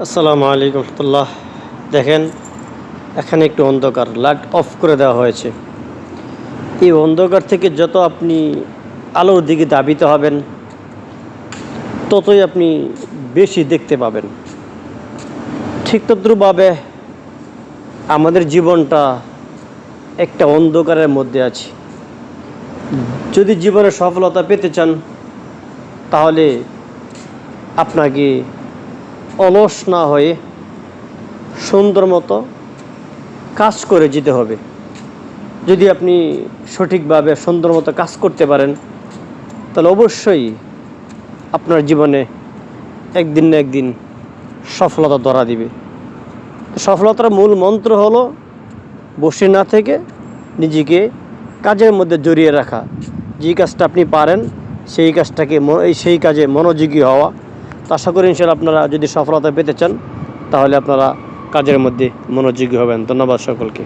আসসালামু আলাইকুম রহমতুল্লাহ। দেখেন, এখানে একটু অন্ধকার, লাইট অফ করে দেওয়া হয়েছে। এই অন্ধকার থেকে যত আপনি আলোর দিকে ধাবিত হবেন, ততই আপনি বেশি দেখতে পাবেন। ঠিক তদ্রুপভাবে আমাদের জীবনটা একটা অন্ধকারের মধ্যে আছে। যদি জীবনে সফলতা পেতে চান, তাহলে আপনাকে অলস না হয়ে সুন্দর মতো কাজ করে যেতে হবে। যদি আপনি সঠিকভাবে সুন্দর মতো কাজ করতে পারেন, তাহলে অবশ্যই আপনার জীবনে একদিন না একদিন সফলতা ধরা দিবে। সফলতার মূল মন্ত্র হলো বসে না থেকে নিজেকে কাজের মধ্যে জড়িয়ে রাখা। যে কাজটা আপনি পারেন সেই কাজে মনোযোগী হওয়া। তো আশা করি ইনশাআল্লাহ আপনারা যদি সফলতা পেতে চান, তাহলে আপনারা কাজের মধ্যে মনোযোগী হবেন। ধন্যবাদ সকলকে।